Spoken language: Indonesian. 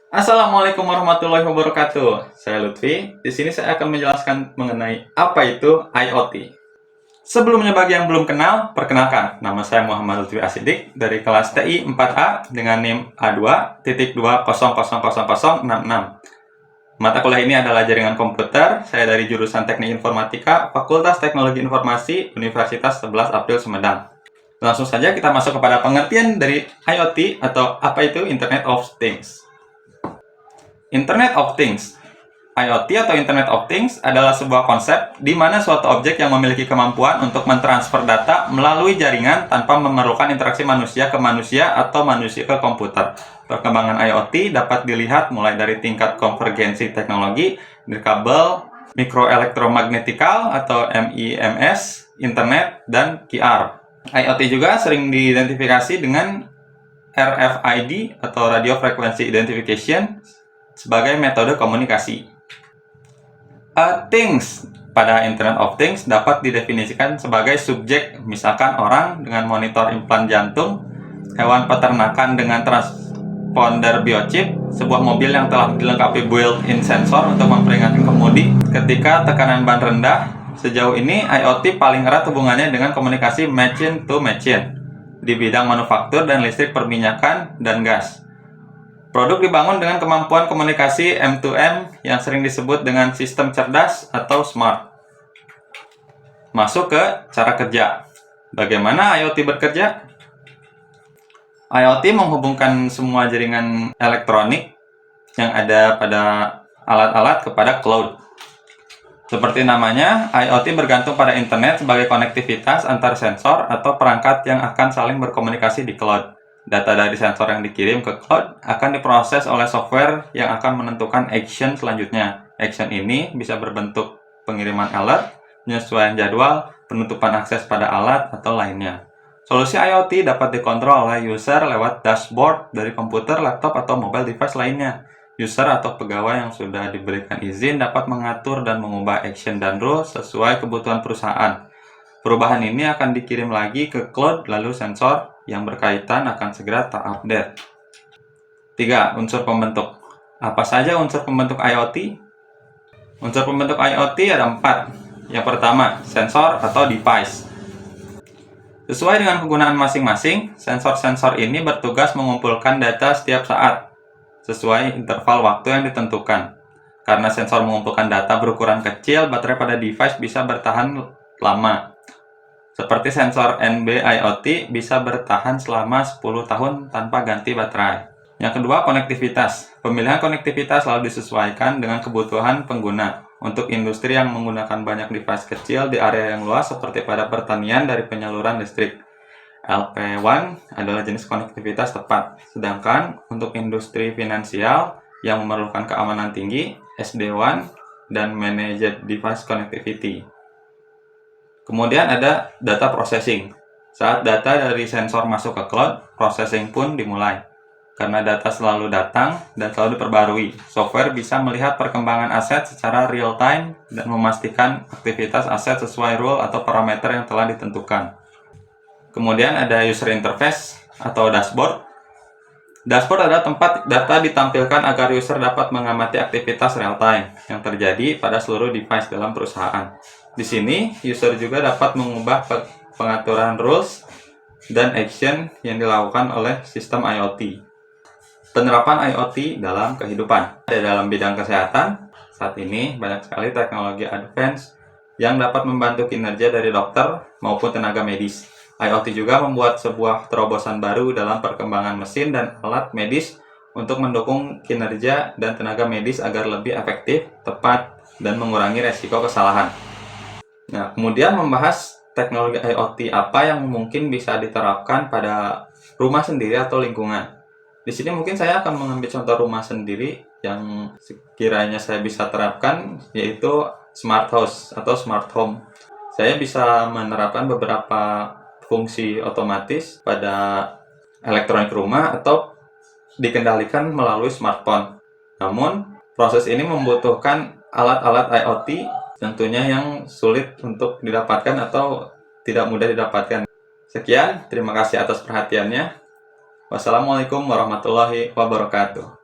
Assalamualaikum warahmatullahi wabarakatuh. Saya Lutfi. Di sini saya akan menjelaskan mengenai apa itu IoT. Sebelumnya bagi yang belum kenal, perkenalkan, nama saya Muhammad Lutfi Asidik dari kelas TI 4A dengan NIM A2.2000066. Mata kuliah ini adalah jaringan komputer. Saya dari jurusan Teknik Informatika, Fakultas Teknologi Informasi, Universitas 11 April Sumedang. Langsung saja kita masuk kepada pengertian dari IoT atau apa itu Internet of Things. Internet of Things. IoT atau Internet of Things adalah sebuah konsep di mana suatu objek yang memiliki kemampuan untuk mentransfer data melalui jaringan tanpa memerlukan interaksi manusia ke manusia atau manusia ke komputer. Perkembangan IoT dapat dilihat mulai dari tingkat konvergensi teknologi, kabel, mikroelektromagnetikal atau MIMS, internet, dan QR. IoT juga sering diidentifikasi dengan RFID atau Radio Frequency Identification sebagai metode komunikasi. Things pada Internet of Things dapat didefinisikan sebagai subjek, misalkan orang dengan monitor implan jantung, hewan peternakan dengan transponder biochip, sebuah mobil yang telah dilengkapi built-in sensor untuk memperingatkan kemudi ketika tekanan ban rendah. Sejauh ini, IoT paling erat hubungannya dengan komunikasi machine to machine di bidang manufaktur dan listrik perminyakan dan gas. Produk dibangun dengan kemampuan komunikasi M2M yang sering disebut dengan sistem cerdas atau smart. Masuk ke cara kerja. Bagaimana IoT bekerja? IoT menghubungkan semua jaringan elektronik yang ada pada alat-alat kepada cloud. Seperti namanya, IoT bergantung pada internet sebagai konektivitas antar sensor atau perangkat yang akan saling berkomunikasi di cloud. Data dari sensor yang dikirim ke cloud akan diproses oleh software yang akan menentukan action selanjutnya. Action ini bisa berbentuk pengiriman alert, penyesuaian jadwal, penutupan akses pada alat, atau lainnya. Solusi IoT dapat dikontrol oleh user lewat dashboard dari komputer, laptop, atau mobile device lainnya. User atau pegawai yang sudah diberikan izin dapat mengatur dan mengubah action dan rules sesuai kebutuhan perusahaan. Perubahan ini akan dikirim lagi ke cloud, lalu sensor yang berkaitan akan segera terupdate. 3. Unsur pembentuk. Apa saja unsur pembentuk IoT? Unsur pembentuk IoT ada 4. Yang pertama, sensor atau device. Sesuai dengan kegunaan masing-masing, sensor-sensor ini bertugas mengumpulkan data setiap saat, sesuai interval waktu yang ditentukan. Karena sensor mengumpulkan data berukuran kecil, baterai pada device bisa bertahan lama. Seperti sensor NB-IoT bisa bertahan selama 10 tahun tanpa ganti baterai. Yang kedua, konektivitas. Pemilihan konektivitas selalu disesuaikan dengan kebutuhan pengguna. Untuk industri yang menggunakan banyak device kecil di area yang luas seperti pada pertanian dari penyaluran listrik, LP1 adalah jenis konektivitas tepat. Sedangkan untuk industri finansial yang memerlukan keamanan tinggi, SD-WAN dan Managed Device Connectivity. Kemudian ada data processing. Saat data dari sensor masuk ke cloud, processing pun dimulai. Karena data selalu datang dan selalu diperbarui, software bisa melihat perkembangan aset secara real time dan memastikan aktivitas aset sesuai rule atau parameter yang telah ditentukan. Kemudian ada user interface atau dashboard. Dashboard adalah tempat data ditampilkan agar user dapat mengamati aktivitas real time yang terjadi pada seluruh device dalam perusahaan. Di sini, user juga dapat mengubah pengaturan rules dan action yang dilakukan oleh sistem IoT. Penerapan IoT dalam kehidupan. Dalam bidang kesehatan, saat ini banyak sekali teknologi advance yang dapat membantu kinerja dari dokter maupun tenaga medis. IoT juga membuat sebuah terobosan baru dalam perkembangan mesin dan alat medis untuk mendukung kinerja dan tenaga medis agar lebih efektif, tepat, dan mengurangi resiko kesalahan. Nah, kemudian membahas teknologi IoT apa yang mungkin bisa diterapkan pada rumah sendiri atau lingkungan. Di sini mungkin saya akan mengambil contoh rumah sendiri yang sekiranya saya bisa terapkan, yaitu smart house atau smart home. Saya bisa menerapkan beberapa fungsi otomatis pada elektronik rumah atau dikendalikan melalui smartphone. Namun, proses ini membutuhkan alat-alat IoT tentunya yang sulit untuk didapatkan atau tidak mudah didapatkan. Sekian, terima kasih atas perhatiannya. Wassalamualaikum warahmatullahi wabarakatuh.